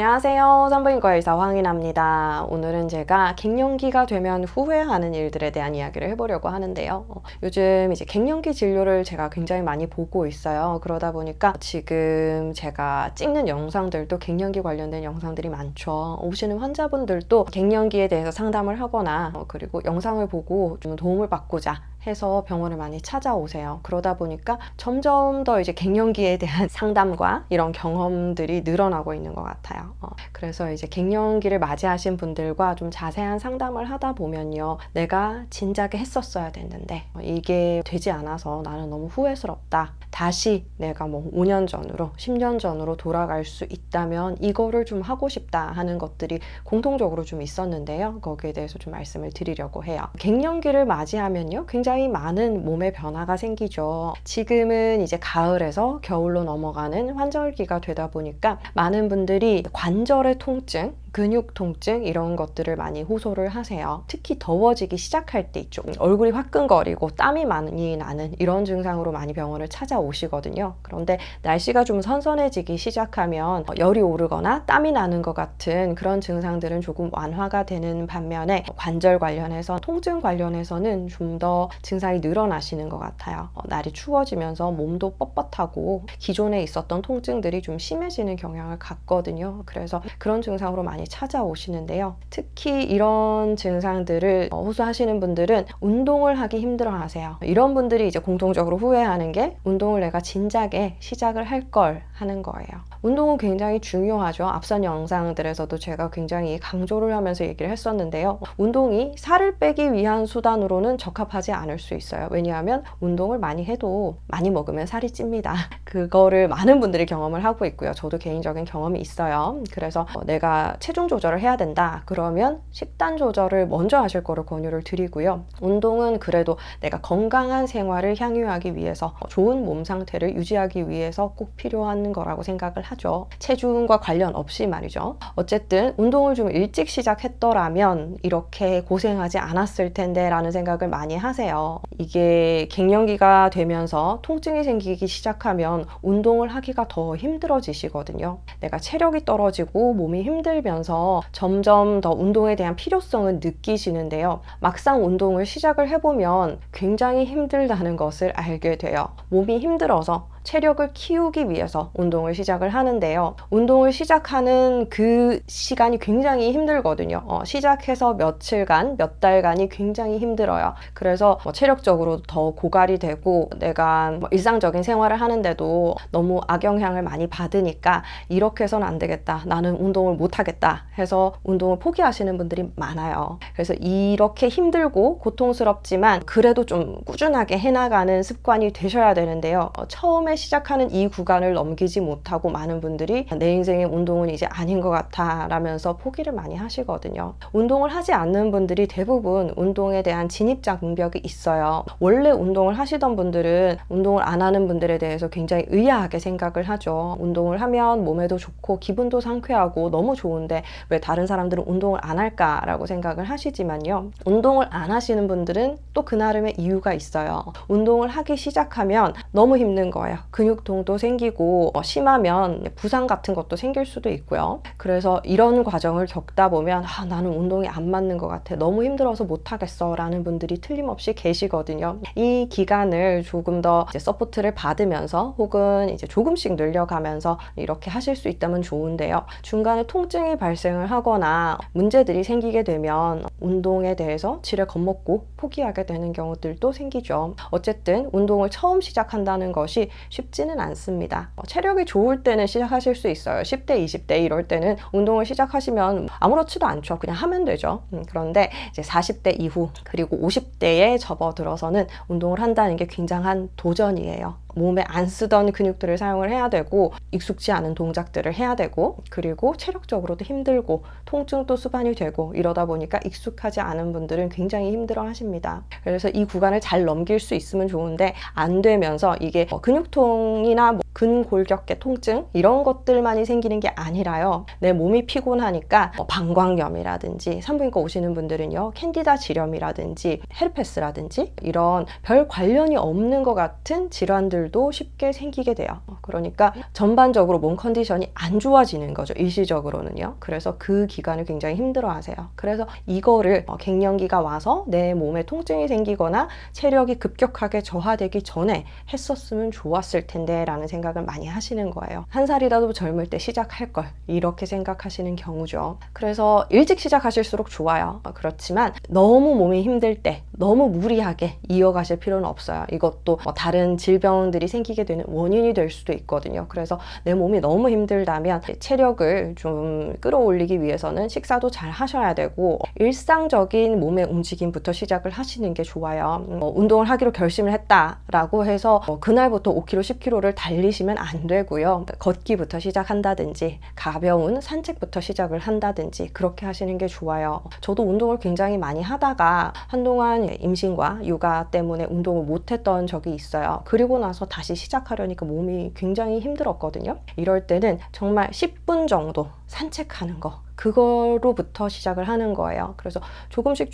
안녕하세요. 산부인과 의사 황인아입니다. 오늘은 제가 갱년기가 되면 후회하는 일들에 대한 이야기를 해보려고 하는데요. 요즘 이제 갱년기 진료를 제가 굉장히 많이 보고 있어요. 그러다 보니까 지금 제가 찍는 영상들도 갱년기 관련된 영상들이 많죠. 오시는 환자분들도 갱년기에 대해서 상담을 하거나 그리고 영상을 보고 좀 도움을 받고자 해서 병원을 많이 찾아오세요. 그러다 보니까 점점 더 이제 갱년기에 대한 상담과 이런 경험들이 늘어나고 있는 것 같아요. 그래서 이제 갱년기를 맞이하신 분들과 좀 자세한 상담을 하다 보면요. 내가 진작에 했었어야 됐는데 이게 되지 않아서 나는 너무 후회스럽다. 다시 내가 뭐 5년 전으로 10년 전으로 돌아갈 수 있다면 이거를 좀 하고 싶다 하는 것들이 공통적으로 좀 있었는데요. 거기에 대해서 좀 말씀을 드리려고 해요. 갱년기를 맞이하면요. 굉장히 많은 몸의 변화가 생기죠. 지금은 이제 가을에서 겨울로 넘어가는 환절기가 되다 보니까 많은 분들이 관절의 통증, 근육 통증 이런 것들을 많이 호소를 하세요. 특히 더워지기 시작할 때 있죠. 얼굴이 화끈거리고 땀이 많이 나는 이런 증상으로 많이 병원을 찾아오시거든요. 그런데 날씨가 좀 선선해지기 시작하면 열이 오르거나 땀이 나는 것 같은 그런 증상들은 조금 완화가 되는 반면에 관절 관련해서 통증 관련해서는 좀 더 증상이 늘어나시는 것 같아요. 날이 추워지면서 몸도 뻣뻣하고 기존에 있었던 통증들이 좀 심해지는 경향을 갖거든요. 그래서 그런 증상으로 많이 찾아오시는데요. 특히 이런 증상들을 호소하시는 분들은 운동을 하기 힘들어 하세요. 이런 분들이 이제 공통적으로 후회하는 게 운동을 내가 진작에 시작을 할 걸 하는 거예요. 운동은 굉장히 중요하죠. 앞선 영상들에서도 제가 굉장히 강조를 하면서 얘기를 했었는데요. 운동이 살을 빼기 위한 수단으로는 적합하지 않을 수 있어요. 왜냐하면 운동을 많이 해도 많이 먹으면 살이 찝니다. 그거를 많은 분들이 경험을 하고 있고요. 저도 개인적인 경험이 있어요. 그래서 내가 체중 조절을 해야 된다. 그러면 식단 조절을 먼저 하실 거를 권유를 드리고요. 운동은 그래도 내가 건강한 생활을 향유하기 위해서 좋은 몸 상태를 유지하기 위해서 꼭 필요한 거라고 생각을 하죠. 체중과 관련 없이 말이죠. 어쨌든 운동을 좀 일찍 시작했더라면 이렇게 고생하지 않았을 텐데 라는 생각을 많이 하세요. 이게 갱년기가 되면서 통증이 생기기 시작하면 운동을 하기가 더 힘들어지시거든요. 내가 체력이 떨어지고 몸이 힘들면서 점점 더 운동에 대한 필요성을 느끼시는데요. 막상 운동을 시작을 해보면 굉장히 힘들다는 것을 알게 돼요. 몸이 힘들어서 체력을 키우기 위해서 운동을 시작을 하는데요. 운동을 시작하는 그 시간이 굉장히 힘들거든요. 시작해서 며칠간, 몇 달간이 굉장히 힘들어요. 그래서 체력적으로 더 고갈이 되고 내가 일상적인 생활을 하는데도 너무 악영향을 많이 받으니까 이렇게 해서는 안 되겠다. 나는 운동을 못 하겠다 해서 운동을 포기하시는 분들이 많아요. 그래서 이렇게 힘들고 고통스럽지만 그래도 좀 꾸준하게 해나가는 습관이 되셔야 되는데요. 처음에 시작하는 이 구간을 넘기지 못하고 많은 분들이 내 인생의 운동은 이제 아닌 것 같아 라면서 포기를 많이 하시거든요. 운동을 하지 않는 분들이 대부분 운동에 대한 진입장벽이 있어요. 원래 운동을 하시던 분들은 운동을 안 하는 분들에 대해서 굉장히 의아하게 생각을 하죠. 운동을 하면 몸에도 좋고 기분도 상쾌하고 너무 좋은데 왜 다른 사람들은 운동을 안 할까라고 생각을 하시지만요. 운동을 안 하시는 분들은 또 그 나름의 이유가 있어요. 운동을 하기 시작하면 너무 힘든 거예요. 근육통도 생기고 심하면 부상 같은 것도 생길 수도 있고요. 그래서 이런 과정을 겪다 보면 나는 운동이 안 맞는 것 같아. 너무 힘들어서 못하겠어 라는 분들이 틀림없이 계시거든요. 이 기간을 조금 더 이제 서포트를 받으면서 혹은 이제 조금씩 늘려가면서 이렇게 하실 수 있다면 좋은데요. 중간에 통증이 발생을 하거나 문제들이 생기게 되면 운동에 대해서 지레 겁먹고 포기하게 되는 경우들도 생기죠. 어쨌든 운동을 처음 시작한다는 것이 쉽지는 않습니다. 체력이 좋을 때는 시작하실 수 있어요. 10대, 20대 이럴 때는 운동을 시작하시면 아무렇지도 않죠. 그냥 하면 되죠. 그런데 이제 40대 이후 그리고 50대에 접어들어서는 운동을 한다는 게 굉장한 도전이에요. 몸에 안 쓰던 근육들을 사용을 해야 되고 익숙지 않은 동작들을 해야 되고 그리고 체력적으로도 힘들고 통증도 수반이 되고 이러다 보니까 익숙하지 않은 분들은 굉장히 힘들어 하십니다. 그래서 이 구간을 잘 넘길 수 있으면 좋은데 안 되면서 이게 근육통이나 근골격계 통증 이런 것들만이 생기는 게 아니라요. 내 몸이 피곤하니까 방광염이라든지 산부인과 오시는 분들은요. 캔디다 질염이라든지 헤르페스라든지 이런 별 관련이 없는 것 같은 질환들 증상들도 쉽게 생기게 돼요. 그러니까 전반적으로 몸 컨디션이 안 좋아지는 거죠. 일시적으로는요. 그래서 그 기간을 굉장히 힘들어 하세요. 그래서 이거를 갱년기가 와서 내 몸에 통증이 생기거나 체력이 급격하게 저하되기 전에 했었으면 좋았을 텐데 라는 생각을 많이 하시는 거예요. 한 살이라도 젊을 때 시작할 걸, 이렇게 생각하시는 경우죠. 그래서 일찍 시작하실수록 좋아요. 그렇지만 너무 몸이 힘들 때 너무 무리하게 이어가실 필요는 없어요. 이것도 다른 질병들이 생기게 되는 원인이 될 수도 있거든요. 그래서 내 몸이 너무 힘들다면 체력을 좀 끌어올리기 위해서는 식사도 잘 하셔야 되고 일상적인 몸의 움직임부터 시작을 하시는 게 좋아요. 운동을 하기로 결심을 했다라고 해서 그날부터 5km, 10km를 달리시면 안 되고요. 걷기부터 시작한다든지 가벼운 산책부터 시작을 한다든지 그렇게 하시는 게 좋아요. 저도 운동을 굉장히 많이 하다가 한동안 임신과 육아 때문에 운동을 못했던 적이 있어요. 그리고 나서 다시 시작하려니까 몸이 굉장히 힘들었거든요. 이럴 때는 정말 10분 정도 산책하는 거, 그거로부터 시작을 하는 거예요. 그래서 조금씩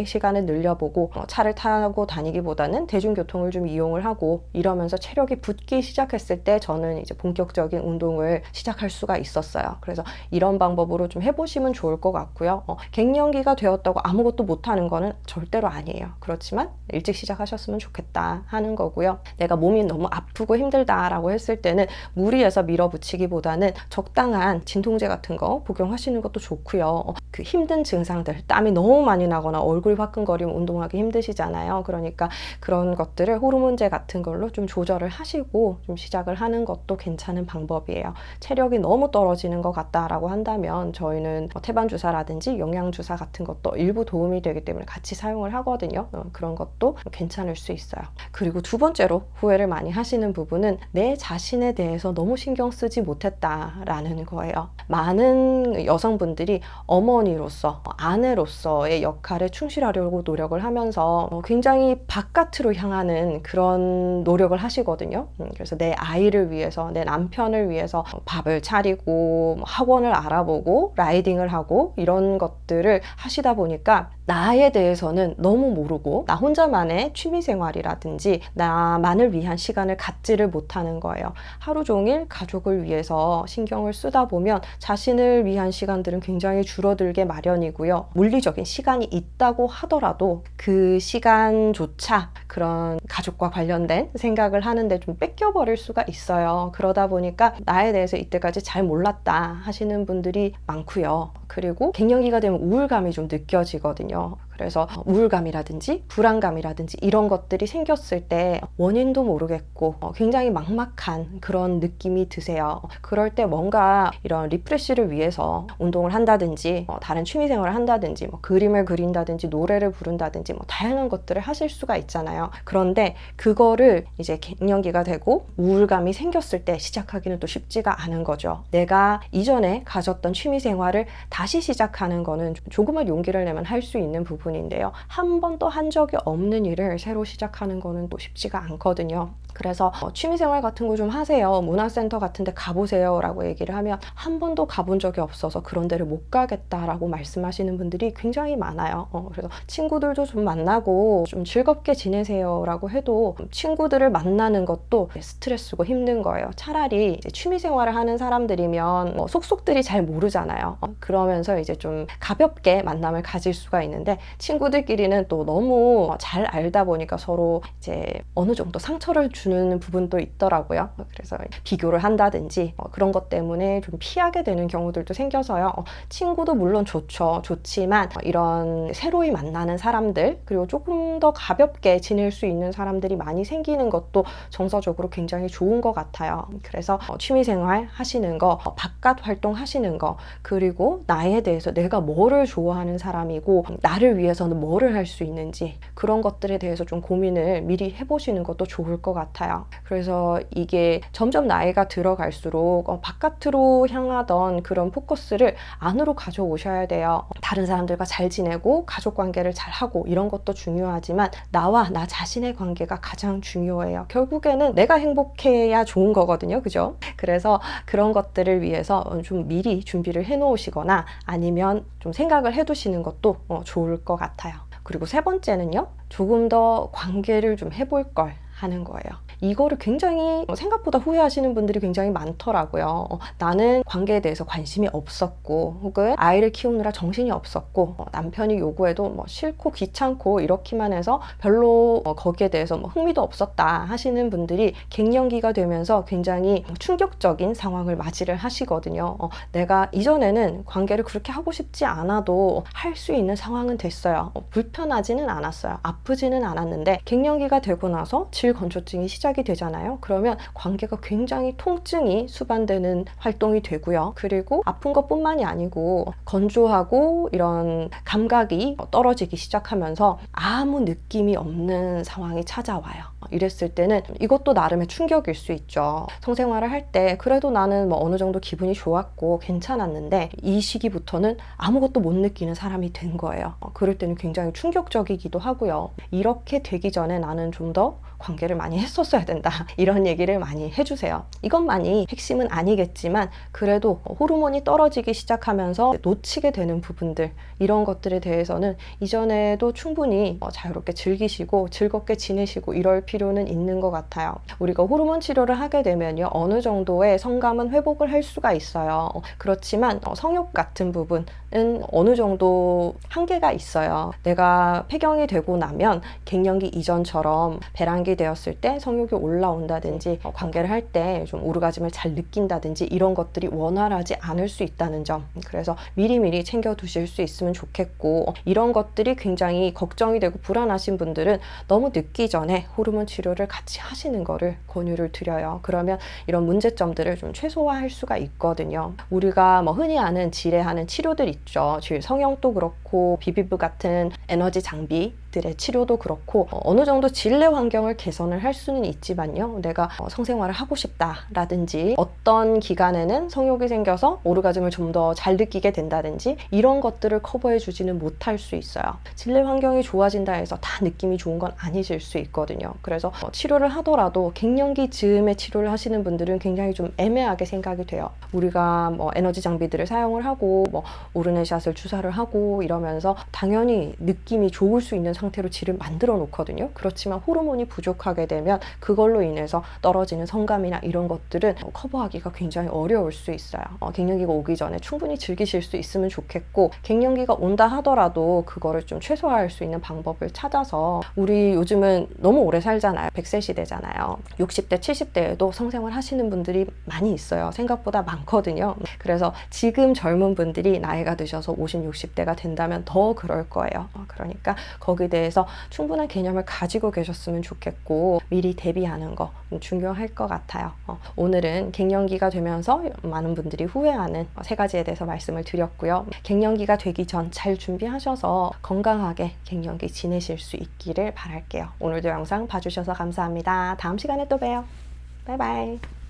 시간을 늘려보고 차를 타고 다니기보다는 대중교통을 좀 이용을 하고 이러면서 체력이 붙기 시작했을 때 저는 이제 본격적인 운동을 시작할 수가 있었어요. 그래서 이런 방법으로 좀 해보시면 좋을 것 같고요. 갱년기가 되었다고 아무것도 못하는 거는 절대로 아니에요. 그렇지만 일찍 시작하셨으면 좋겠다 하는 거고요. 내가 몸이 너무 아프고 힘들다라고 했을 때는 무리해서 밀어붙이기보다는 적당한 진통제 같은 거 복용하시는 것도 좋고요. 그 힘든 증상들, 땀이 너무 많이 나거나 얼굴이 화끈거리면 운동하기 힘드시잖아요. 그러니까 그런 것들을 호르몬제 같은 걸로 좀 조절을 하시고 좀 시작을 하는 것도 괜찮은 방법이에요. 체력이 너무 떨어지는 것 같다라고 한다면 저희는 태반주사라든지 영양주사 같은 것도 일부 도움이 되기 때문에 같이 사용을 하거든요. 그런 것도 괜찮을 수 있어요. 그리고 두 번째로 후회를 많이 하시는 부분은 내 자신에 대해서 너무 신경 쓰지 못했다라는 거예요. 많은 여성분들이 어머니로서, 아내로서의 역할에 충실하려고 노력을 하면서 굉장히 바깥으로 향하는 그런 노력을 하시거든요. 그래서 내 아이를 위해서, 내 남편을 위해서 밥을 차리고 학원을 알아보고 라이딩을 하고 이런 것들을 하시다 보니까 나에 대해서는 너무 모르고 나 혼자만의 취미생활이라든지 나만을 위한 시간을 갖지를 못하는 거예요. 하루 종일 가족을 위해서 신경을 쓰다 보면 자신을 위한 시간들은 굉장히 줄어들게 마련이고요. 물리적인 시간이 있다고 하더라도 그 시간조차 그런 가족과 관련된 생각을 하는데 좀 뺏겨버릴 수가 있어요. 그러다 보니까 나에 대해서 이때까지 잘 몰랐다 하시는 분들이 많고요. 그리고 갱년기가 되면 우울감이 좀 느껴지거든요. 그래서 우울감이라든지 불안감이라든지 이런 것들이 생겼을 때 원인도 모르겠고 굉장히 막막한 그런 느낌이 드세요. 그럴 때 뭔가 이런 리프레시를 위해서 운동을 한다든지 다른 취미생활을 한다든지 그림을 그린다든지 노래를 부른다든지 다양한 것들을 하실 수가 있잖아요. 그런데 그거를 이제 갱년기가 되고 우울감이 생겼을 때 시작하기는 또 쉽지가 않은 거죠. 내가 이전에 가졌던 취미생활을 다시 시작하는 거는 조금만 용기를 내면 할 수 있는 부분인데요. 한 번도 한 적이 없는 일을 새로 시작하는 거는 또 쉽지가 않거든요. 그래서 취미생활 같은 거 좀 하세요. 문화센터 같은 데 가보세요 라고 얘기를 하면 한 번도 가본 적이 없어서 그런 데를 못 가겠다라고 말씀하시는 분들이 굉장히 많아요. 그래서 친구들도 좀 만나고 좀 즐겁게 지내세요 라고 해도 친구들을 만나는 것도 스트레스고 힘든 거예요. 차라리 이제 취미생활을 하는 사람들이면 속속들이 잘 모르잖아요. 그러면서 이제 좀 가볍게 만남을 가질 수가 있는데 친구들끼리는 또 너무 잘 알다 보니까 서로 이제 어느 정도 상처를 주는 부분도 있더라고요. 그래서 비교를 한다든지 그런 것 때문에 좀 피하게 되는 경우들도 생겨서요. 친구도 물론 좋지만 이런 새로이 만나는 사람들 그리고 조금 더 가볍게 지낼 수 있는 사람들이 많이 생기는 것도 정서적으로 굉장히 좋은 것 같아요. 그래서 취미생활 하시는 거, 바깥 활동 하시는 거, 그리고 나에 대해서 내가 뭐를 좋아하는 사람이고 나를 위해서는 뭐를 할 수 있는지 그런 것들에 대해서 좀 고민을 미리 해보시는 것도 좋을 것 같아요. 그래서 이게 점점 나이가 들어갈수록 바깥으로 향하던 그런 포커스를 안으로 가져오셔야 돼요. 다른 사람들과 잘 지내고 가족 관계를 잘 하고 이런 것도 중요하지만 나와 나 자신의 관계가 가장 중요해요. 결국에는 내가 행복해야 좋은 거거든요. 그죠? 그래서 그런 것들을 위해서 좀 미리 준비를 해 놓으시거나 아니면 좀 생각을 해 두시는 것도 좋을 것 같아요. 그리고 세 번째는요. 조금 더 관계를 좀 해볼 걸 하는 거예요. 이거를 굉장히 생각보다 후회하시는 분들이 굉장히 많더라고요. 나는 관계에 대해서 관심이 없었고 혹은 아이를 키우느라 정신이 없었고 남편이 요구해도 뭐 싫고 귀찮고 이렇기만 해서 별로 거기에 대해서 뭐 흥미도 없었다 하시는 분들이 갱년기가 되면서 굉장히 충격적인 상황을 맞이를 하시거든요. 내가 이전에는 관계를 그렇게 하고 싶지 않아도 할 수 있는 상황은 됐어요. 불편하지는 않았어요. 아프지는 않았는데 갱년기가 되고 나서 질건조증이 시작이 되잖아요. 그러면 관계가 굉장히 통증이 수반되는 활동이 되고요. 그리고 아픈 것뿐만이 아니고 건조하고 이런 감각이 떨어지기 시작하면서 아무 느낌이 없는 상황이 찾아와요. 이랬을 때는 이것도 나름의 충격일 수 있죠. 성생활을 할 때 그래도 나는 뭐 어느 정도 기분이 좋았고 괜찮았는데 이 시기부터는 아무것도 못 느끼는 사람이 된 거예요. 그럴 때는 굉장히 충격적이기도 하고요. 이렇게 되기 전에 나는 좀 더 관계를 많이 했었어야 된다. 이런 얘기를 많이 해주세요. 이것만이 핵심은 아니겠지만 그래도 호르몬이 떨어지기 시작하면서 놓치게 되는 부분들 이런 것들에 대해서는 이전에도 충분히 자유롭게 즐기시고 즐겁게 지내시고 이럴 필요는 있는 것 같아요. 우리가 호르몬 치료를 하게 되면요. 어느 정도의 성감은 회복을 할 수가 있어요. 그렇지만 성욕 같은 부분은 어느 정도 한계가 있어요. 내가 폐경이 되고 나면 갱년기 이전처럼 배란기 되었을 때 성욕이 올라온다든지 관계를 할 때 좀 오르가즘을 잘 느낀다든지 이런 것들이 원활하지 않을 수 있다는 점, 그래서 미리미리 챙겨 두실 수 있으면 좋겠고, 이런 것들이 굉장히 걱정이 되고 불안하신 분들은 너무 늦기 전에 호르몬 치료를 같이 하시는 거를 권유를 드려요. 그러면 이런 문제점들을 좀 최소화할 수가 있거든요. 우리가 뭐 흔히 아는 질에하는 치료들 있죠. 질 성형도 그렇고 비비브 같은 에너지 장비들의 치료도 그렇고 어느 정도 질내 환경을 개선을 할 수는 있지만요. 내가 성생활을 하고 싶다라든지 어떤 기간에는 성욕이 생겨서 오르가즘을 좀 더 잘 느끼게 된다든지 이런 것들을 커버해 주지는 못할 수 있어요. 질내 환경이 좋아진다 해서 다 느낌이 좋은 건 아니실 수 있거든요. 그래서 치료를 하더라도 갱년기 즈음에 치료를 하시는 분들은 굉장히 좀 애매하게 생각이 돼요. 우리가 뭐 에너지 장비들을 사용을 하고 뭐 오르내샷을 주사를 하고 이러면서 당연히 느낌이 좋을 수 있는 상태로 질을 만들어 놓거든요. 그렇지만 호르몬이 부족하게 되면 그걸로 인해서 떨어지는 성감이나 이런 것들은 커버하기가 굉장히 어려울 수 있어요. 갱년기가 오기 전에 충분히 즐기실 수 있으면 좋겠고, 갱년기가 온다 하더라도 그거를 좀 최소화할 수 있는 방법을 찾아서, 우리 요즘은 너무 오래 살잖아요. 100세 시대잖아요. 60대, 70대에도 성생활 하시는 분들이 많이 있어요. 생각보다 많거든요. 그래서 지금 젊은 분들이 나이가 드셔서 50, 60대가 된다면 더 그럴 거예요. 그러니까 거기에 대해서 충분한 개념을 가지고 계셨으면 좋겠고, 미리 대비하는 거 중요할 것 같아요. 오늘은 갱년기가 되면서 많은 분들이 후회하는 3가지에 대해서 말씀을 드렸고요. 갱년기가 되기 전 잘 준비하셔서 건강하게 갱년기 지내실 수 있기를 바랄게요. 오늘도 영상 봐주셔서 감사합니다. 다음 시간에 또 봬요. 바이바이.